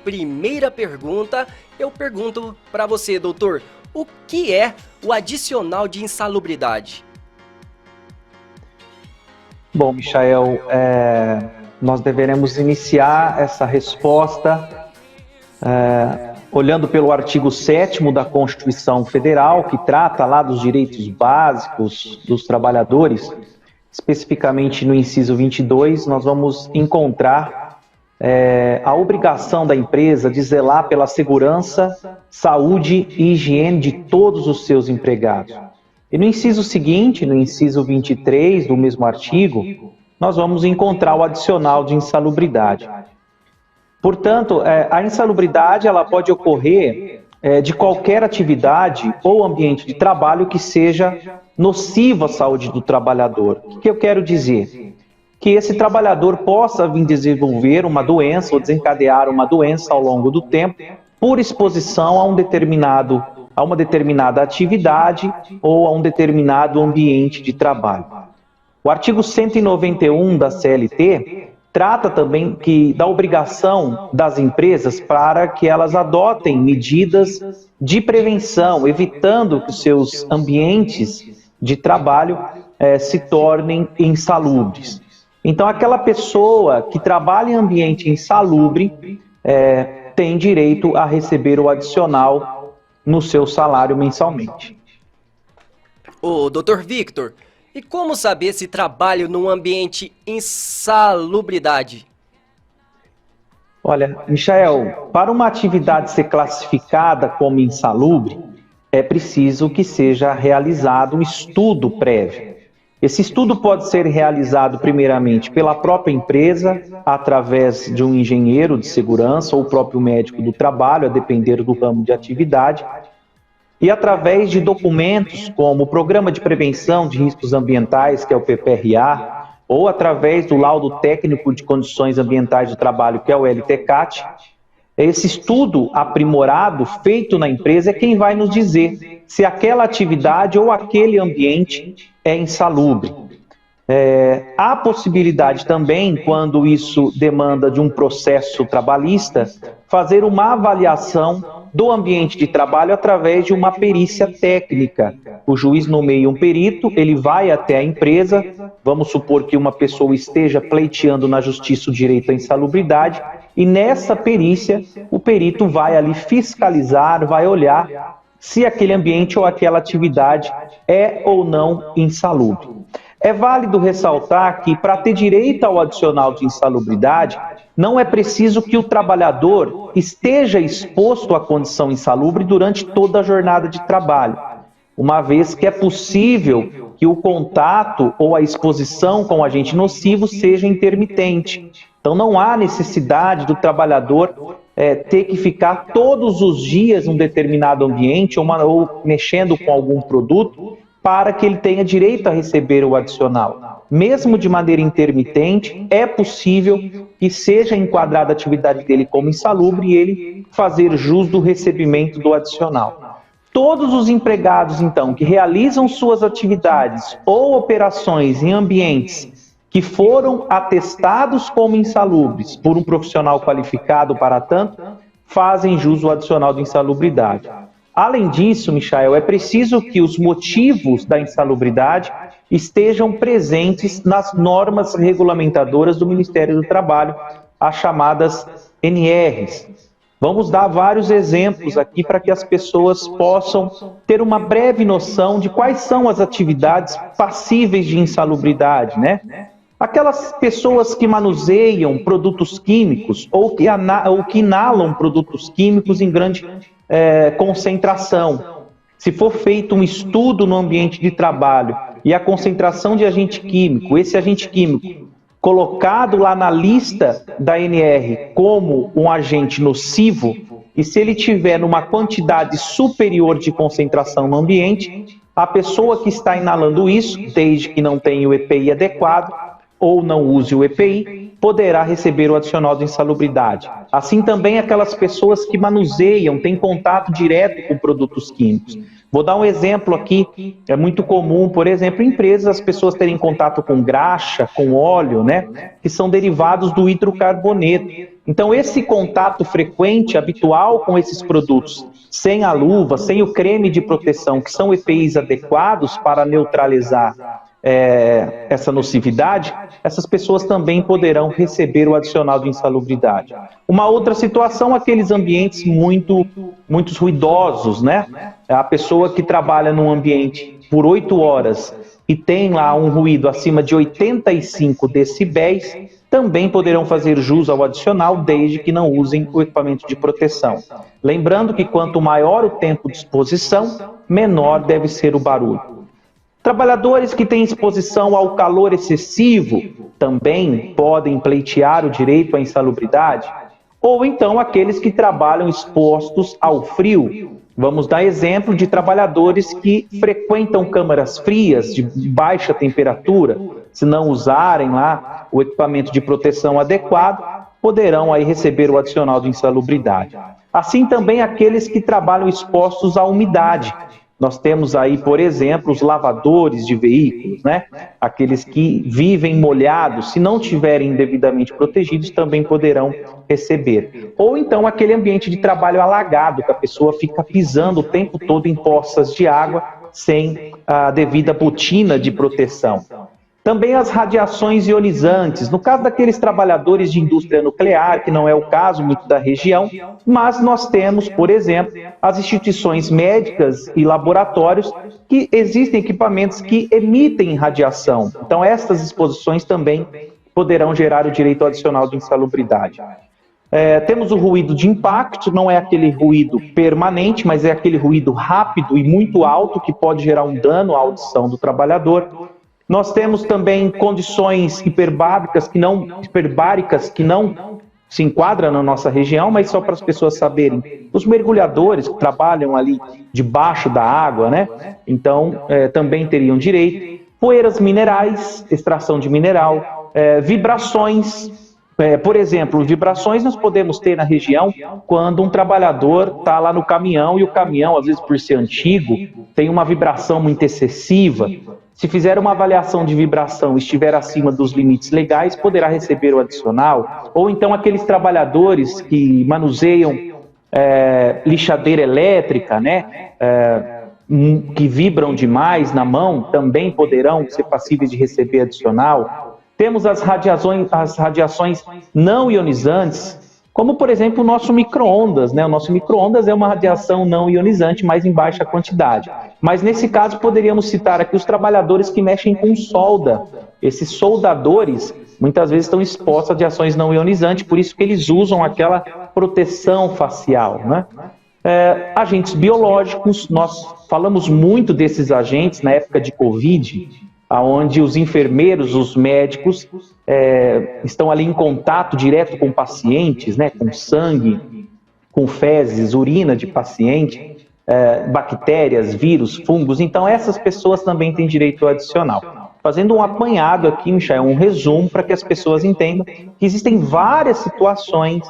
Primeira pergunta, eu pergunto para você, doutor, o que é o adicional de insalubridade? Bom, Michael, nós deveremos iniciar essa resposta olhando pelo artigo 7º da Constituição Federal, que trata lá dos direitos básicos dos trabalhadores. Especificamente no inciso 22, nós vamos encontrar a obrigação da empresa de zelar pela segurança, saúde e higiene de todos os seus empregados. E no inciso seguinte, no inciso 23 do mesmo artigo, nós vamos encontrar o adicional de insalubridade. Portanto, a insalubridade ela pode ocorrer de qualquer atividade ou ambiente de trabalho que seja nocivo à saúde do trabalhador. O que eu quero dizer? Que esse trabalhador possa vir desenvolver uma doença ou desencadear uma doença ao longo do tempo por exposição a uma determinada atividade ou a um determinado ambiente de trabalho. O artigo 191 da CLT trata também da obrigação das empresas para que elas adotem medidas de prevenção, evitando que os seus ambientes de trabalho se tornem insalubres. Então, aquela pessoa que trabalha em ambiente insalubre tem direito a receber o adicional no seu salário mensalmente. Ô, doutor Victor, e como saber se trabalho num ambiente insalubridade? Olha, Michael, para uma atividade ser classificada como insalubre, é preciso que seja realizado um estudo prévio. Esse estudo pode ser realizado primeiramente pela própria empresa, através de um engenheiro de segurança ou o próprio médico do trabalho, a depender do ramo de atividade, e através de documentos como o Programa de Prevenção de Riscos Ambientais, que é o PPRA, ou através do Laudo Técnico de Condições Ambientais do Trabalho, que é o LTCAT. Esse estudo aprimorado, feito na empresa, é quem vai nos dizer se aquela atividade ou aquele ambiente é insalubre. Há possibilidade também, quando isso demanda de um processo trabalhista, fazer uma avaliação do ambiente de trabalho através de uma perícia técnica. O juiz nomeia um perito, ele vai até a empresa, vamos supor que uma pessoa esteja pleiteando na justiça o direito à insalubridade, e nessa perícia o perito vai ali fiscalizar, vai olhar se aquele ambiente ou aquela atividade é ou não insalubre. É válido ressaltar que, para ter direito ao adicional de insalubridade, não é preciso que o trabalhador esteja exposto à condição insalubre durante toda a jornada de trabalho, uma vez que é possível que o contato ou a exposição com o agente nocivo seja intermitente. Então não há necessidade do trabalhador ter que ficar todos os dias num determinado ambiente ou mexendo com algum produto para que ele tenha direito a receber o adicional. Mesmo de maneira intermitente, é possível que seja enquadrada a atividade dele como insalubre e ele fazer jus do recebimento do adicional. Todos os empregados, então, que realizam suas atividades ou operações em ambientes que foram atestados como insalubres por um profissional qualificado para tanto, fazem jus do adicional de insalubridade. Além disso, Michael, é preciso que os motivos da insalubridade estejam presentes nas normas regulamentadoras do Ministério do Trabalho, as chamadas NRs. Vamos dar vários exemplos aqui para que as pessoas possam ter uma breve noção de quais são as atividades passíveis de insalubridade, né? Aquelas pessoas que manuseiam produtos químicos ou que inalam produtos químicos em grande concentração. Se for feito um estudo no ambiente de trabalho e a concentração de agente químico, esse agente químico colocado lá na lista da NR como um agente nocivo, e se ele tiver numa quantidade superior de concentração no ambiente, a pessoa que está inalando isso, desde que não tenha o EPI adequado ou não use o EPI, poderá receber o adicional de insalubridade. Assim também aquelas pessoas que manuseiam, têm contato direto com produtos químicos. Vou dar um exemplo aqui, é muito comum, por exemplo, em empresas as pessoas terem contato com graxa, com óleo, né, que são derivados do hidrocarboneto. Então esse contato frequente, habitual com esses produtos, sem a luva, sem o creme de proteção, que são EPIs adequados para neutralizar essa nocividade, essas pessoas também poderão receber o adicional de insalubridade. Uma outra situação, aqueles ambientes muito ruidosos, né? A pessoa que trabalha num ambiente por 8 horas e tem lá um ruído acima de 85 decibéis, também poderão fazer jus ao adicional, desde que não usem o equipamento de proteção. Lembrando que quanto maior o tempo de exposição, menor deve ser o barulho. Trabalhadores que têm exposição ao calor excessivo também podem pleitear o direito à insalubridade, ou então aqueles que trabalham expostos ao frio. Vamos dar exemplo de trabalhadores que frequentam câmaras frias de baixa temperatura, se não usarem lá o equipamento de proteção adequado, poderão aí receber o adicional de insalubridade. Assim também aqueles que trabalham expostos à umidade. Nós temos aí, por exemplo, os lavadores de veículos, né? Aqueles que vivem molhados, se não tiverem devidamente protegidos, também poderão receber. Ou então aquele ambiente de trabalho alagado, que a pessoa fica pisando o tempo todo em poças de água, sem a devida botina de proteção. Também as radiações ionizantes, no caso daqueles trabalhadores de indústria nuclear, que não é o caso muito da região, mas nós temos, por exemplo, as instituições médicas e laboratórios que existem equipamentos que emitem radiação. Então, estas exposições também poderão gerar o direito adicional de insalubridade. Temos o ruído de impacto, não é aquele ruído permanente, mas é aquele ruído rápido e muito alto que pode gerar um dano à audição do trabalhador. Nós temos também condições hiperbáricas que não se enquadram na nossa região, mas só para as pessoas saberem. Os mergulhadores que trabalham ali debaixo da água, né? Então, também teriam direito. Poeiras minerais, extração de mineral, vibrações. Por exemplo, vibrações nós podemos ter na região quando um trabalhador está lá no caminhão e o caminhão, às vezes por ser antigo, tem uma vibração muito excessiva. Se fizer uma avaliação de vibração e estiver acima dos limites legais, poderá receber o adicional. Ou então aqueles trabalhadores que manuseiam lixadeira elétrica, né, que vibram demais na mão, também poderão ser passíveis de receber adicional. Temos as radiações não ionizantes, como, por exemplo, o nosso micro-ondas, né? O nosso micro-ondas é uma radiação não ionizante, mas em baixa quantidade. Mas, nesse caso, poderíamos citar aqui os trabalhadores que mexem com solda. Esses soldadores, muitas vezes, estão expostos a radiações não ionizantes, por isso que eles usam aquela proteção facial, né? Agentes biológicos, nós falamos muito desses agentes na época de Covid, onde os enfermeiros, os médicos, estão ali em contato direto com pacientes, né, com sangue, com fezes, urina de paciente, bactérias, vírus, fungos. Então, essas pessoas também têm direito adicional. Fazendo um apanhado aqui, Michel, um resumo para que as pessoas entendam que existem várias situações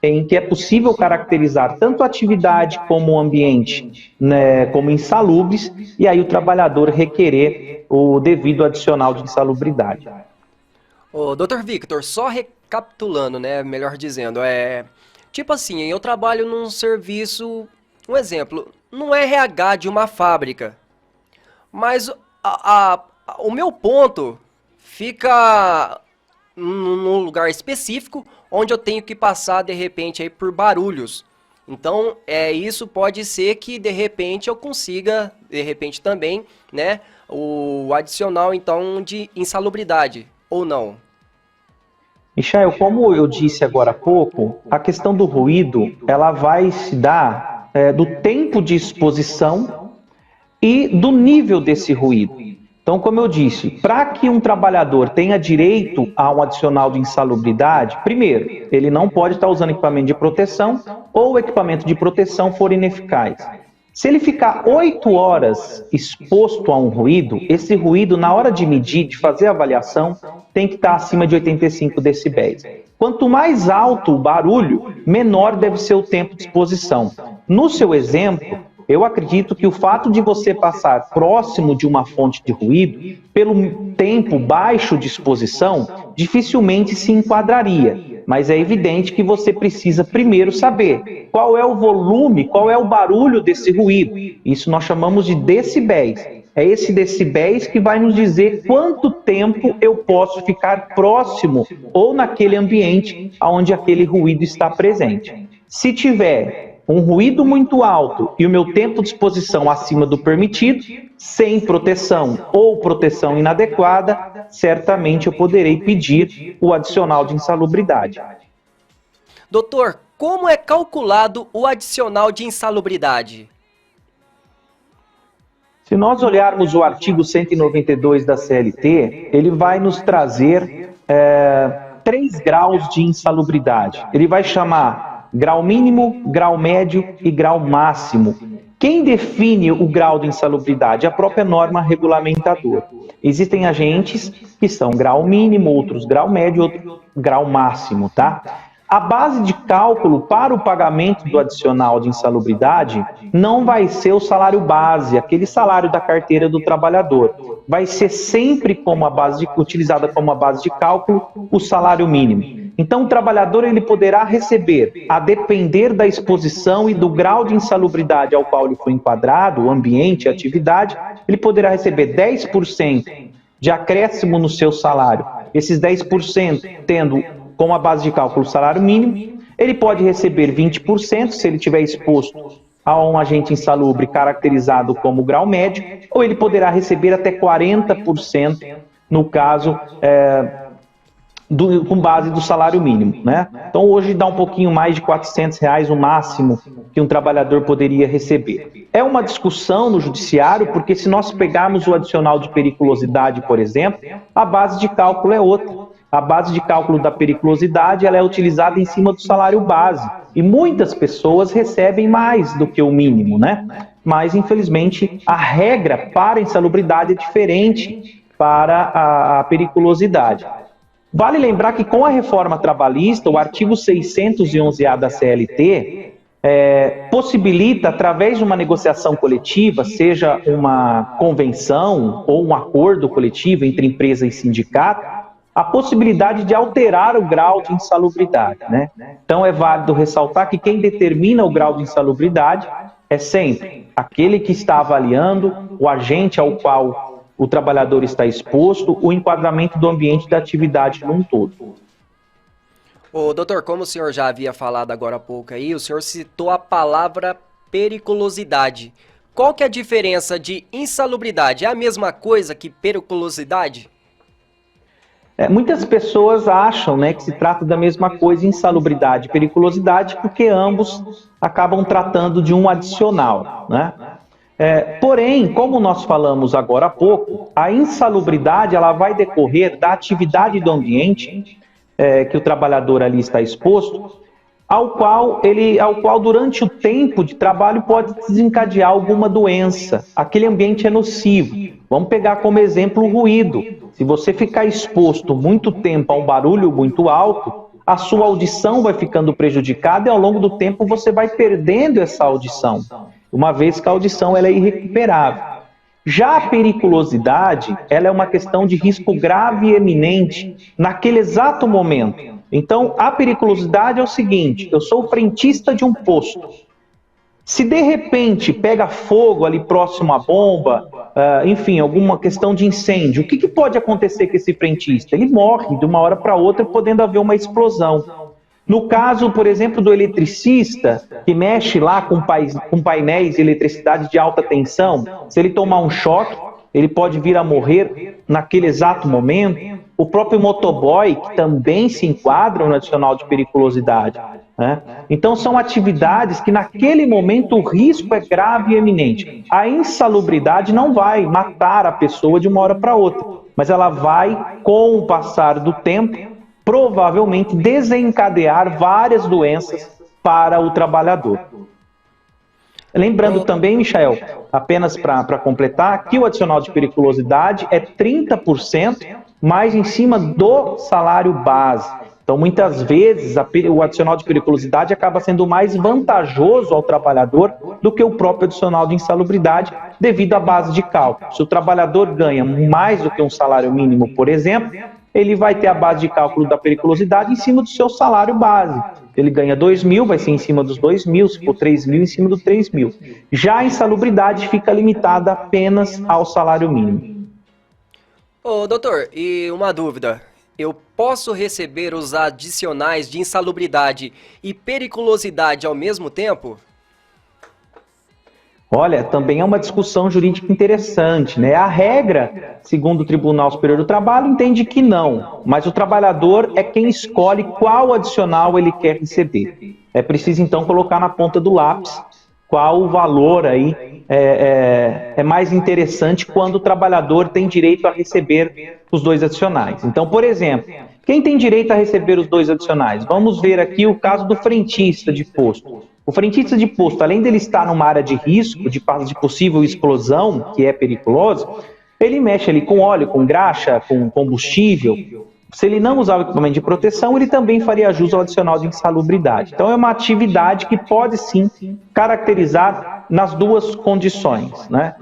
em que é possível caracterizar tanto a atividade como o ambiente, né, como insalubres, e aí o trabalhador requerer o devido adicional de insalubridade. Ô, Dr. Victor, só recapitulando, né, melhor dizendo, tipo assim, eu trabalho num serviço, um exemplo, no RH de uma fábrica, mas o meu ponto fica num lugar específico, onde eu tenho que passar, de repente, aí, por barulhos. Então, isso pode ser que, de repente, eu consiga, de repente também, né, o adicional, então, de insalubridade, ou não? Michel, como eu disse agora há pouco, a questão do ruído, ela vai se dar do tempo de exposição e do nível desse ruído. Então, como eu disse, para que um trabalhador tenha direito a um adicional de insalubridade, primeiro, ele não pode estar usando equipamento de proteção ou o equipamento de proteção for ineficaz. Se ele ficar 8 horas exposto a um ruído, esse ruído, na hora de medir, de fazer a avaliação, tem que estar acima de 85 decibéis. Quanto mais alto o barulho, menor deve ser o tempo de exposição. No seu exemplo, Eu acredito que o fato de você passar próximo de uma fonte de ruído, pelo tempo baixo de exposição, dificilmente se enquadraria. Mas é evidente que você precisa primeiro saber qual é o volume, qual é o barulho desse ruído. Isso nós chamamos de decibéis. É esse decibéis que vai nos dizer quanto tempo eu posso ficar próximo ou naquele ambiente onde aquele ruído está presente. Se tiver um ruído muito alto e o meu tempo de exposição acima do permitido, sem proteção ou proteção inadequada, certamente eu poderei pedir o adicional de insalubridade. Doutor, como é calculado o adicional de insalubridade? Se nós olharmos o artigo 192 da CLT, ele vai nos trazer 3 graus de insalubridade. Ele vai chamar grau mínimo, grau médio e grau máximo. Quem define o grau de insalubridade? A própria norma regulamentadora. Existem agentes que são grau mínimo, outros grau médio, outro grau máximo, tá? A base de cálculo para o pagamento do adicional de insalubridade não vai ser o salário base, aquele salário da carteira do trabalhador. Vai ser sempre utilizada como a base de cálculo o salário mínimo. Então, o trabalhador ele poderá receber, a depender da exposição e do grau de insalubridade ao qual ele foi enquadrado, o ambiente, a atividade, ele poderá receber 10% de acréscimo no seu salário. Esses 10% tendo como a base de cálculo o salário mínimo, ele pode receber 20% se ele estiver exposto a um agente insalubre caracterizado como grau médio, ou ele poderá receber até 40% no caso com base do salário mínimo, né? Então hoje dá um pouquinho mais de R$400 o máximo que um trabalhador poderia receber. É uma discussão no judiciário, porque se nós pegarmos o adicional de periculosidade, por exemplo, a base de cálculo é outra. A base de cálculo da periculosidade ela é utilizada em cima do salário base. E muitas pessoas recebem mais do que o mínimo, né? Mas, infelizmente, a regra para a insalubridade é diferente para a periculosidade. Vale lembrar que com a reforma trabalhista, o artigo 611-A da CLT possibilita, através de uma negociação coletiva, seja uma convenção ou um acordo coletivo entre empresa e sindicato, a possibilidade de alterar o grau de insalubridade, né? Então é válido ressaltar que quem determina o grau de insalubridade é sempre aquele que está avaliando, o agente ao qual o trabalhador está exposto, o enquadramento do ambiente da atividade num todo. Ô, doutor, como o senhor já havia falado agora há pouco aí, o senhor citou a palavra periculosidade. Qual que é a diferença de insalubridade? É a mesma coisa que periculosidade? Muitas pessoas acham, né, que se trata da mesma coisa, insalubridade e periculosidade, porque ambos acabam tratando de um adicional, né? Porém, como nós falamos agora há pouco, a insalubridade ela vai decorrer da atividade do ambiente que o trabalhador ali está exposto, ao qual durante o tempo de trabalho pode desencadear alguma doença. Aquele ambiente é nocivo. Vamos pegar como exemplo o ruído. Se você ficar exposto muito tempo a um barulho muito alto, a sua audição vai ficando prejudicada e ao longo do tempo você vai perdendo essa audição, uma vez que a audição ela é irrecuperável. Já a periculosidade, ela é uma questão de risco grave e eminente naquele exato momento. Então, a periculosidade é o seguinte: eu sou frentista de um posto. Se de repente pega fogo ali próximo à bomba, enfim, alguma questão de incêndio, o que pode acontecer com esse frentista? Ele morre de uma hora para outra, podendo haver uma explosão. No caso, por exemplo, do eletricista, que mexe lá com painéis de eletricidade de alta tensão, se ele tomar um choque, ele pode vir a morrer naquele exato momento. O próprio motoboy, que também se enquadra no adicional de periculosidade, né? Então, são atividades que naquele momento o risco é grave e eminente. A insalubridade não vai matar a pessoa de uma hora para outra, mas ela vai, com o passar do tempo, provavelmente desencadear várias doenças para o trabalhador. Lembrando também, Michael, apenas para completar, que o adicional de periculosidade é 30% mais em cima do salário base. Então, muitas vezes, o adicional de periculosidade acaba sendo mais vantajoso ao trabalhador do que o próprio adicional de insalubridade, devido à base de cálculo. Se o trabalhador ganha mais do que um salário mínimo, por exemplo, ele vai ter a base de cálculo da periculosidade em cima do seu salário base. Ele ganha 2.000, vai ser em cima dos 2.000, se for 3.000, em cima dos 3.000. Já a insalubridade fica limitada apenas ao salário mínimo. Ô, doutor, e uma dúvida. Eu posso receber os adicionais de insalubridade e periculosidade ao mesmo tempo? Olha, também é uma discussão jurídica interessante, né? A regra, segundo o Tribunal Superior do Trabalho, entende que não, mas o trabalhador é quem escolhe qual adicional ele quer receber. É preciso, então, colocar na ponta do lápis qual o valor aí é mais interessante quando o trabalhador tem direito a receber os dois adicionais. Então, por exemplo, quem tem direito a receber os dois adicionais? Vamos ver aqui o caso do frentista de posto. O frentista de posto, além dele estar numa área de risco, de possível explosão, que é periculoso, ele mexe ali com óleo, com graxa, com combustível. Se ele não usar o equipamento de proteção, ele também faria jus ao adicional de insalubridade. Então, é uma atividade que pode, sim, caracterizar nas duas condições, né?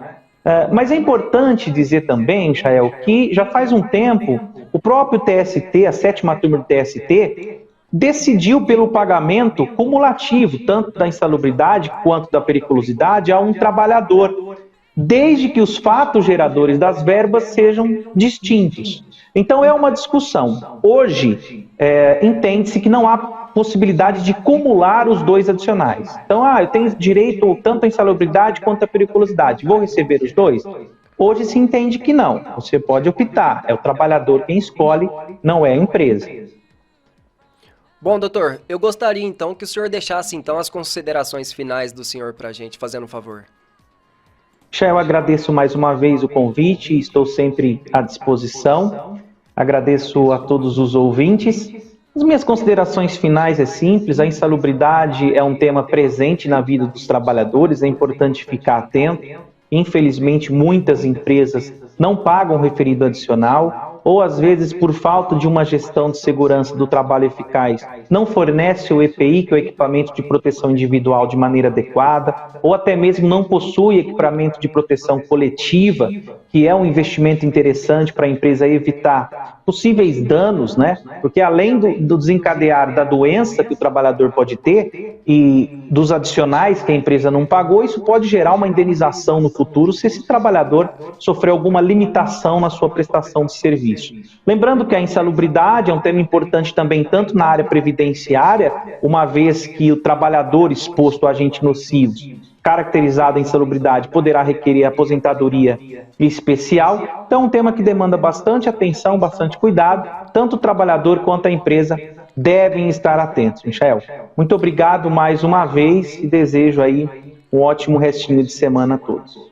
Mas é importante dizer também, Chael, que já faz um tempo, o próprio TST, a 7ª turma do TST, decidiu pelo pagamento cumulativo, tanto da insalubridade quanto da periculosidade, a um trabalhador, desde que os fatos geradores das verbas sejam distintos. Então, é uma discussão. Hoje, entende-se que não há possibilidade de cumular os dois adicionais. Então, eu tenho direito tanto à insalubridade quanto à periculosidade. Vou receber os dois? Hoje se entende que não. Você pode optar. É o trabalhador quem escolhe, não é a empresa. Bom, doutor, eu gostaria então que o senhor deixasse então as considerações finais do senhor para a gente, fazendo um favor. Eu agradeço mais uma vez o convite, estou sempre à disposição. Agradeço a todos os ouvintes. As minhas considerações finais é simples, a insalubridade é um tema presente na vida dos trabalhadores, é importante ficar atento. Infelizmente, muitas empresas não pagam o referido adicional, ou às vezes por falta de uma gestão de segurança do trabalho eficaz, não fornece o EPI, que é o equipamento de proteção individual, de maneira adequada, ou até mesmo não possui equipamento de proteção coletiva, que é um investimento interessante para a empresa evitar possíveis danos, né? Porque além do desencadear da doença que o trabalhador pode ter e dos adicionais que a empresa não pagou, isso pode gerar uma indenização no futuro se esse trabalhador sofrer alguma limitação na sua prestação de serviço. Lembrando que a insalubridade é um tema importante também tanto na área previdenciária, uma vez que o trabalhador exposto a agentes nocivos, caracterizado em insalubridade, poderá requerer aposentadoria especial. Então é um tema que demanda bastante atenção, bastante cuidado. Tanto o trabalhador quanto a empresa devem estar atentos. Michael, muito obrigado mais uma vez e desejo aí um ótimo restinho de semana a todos.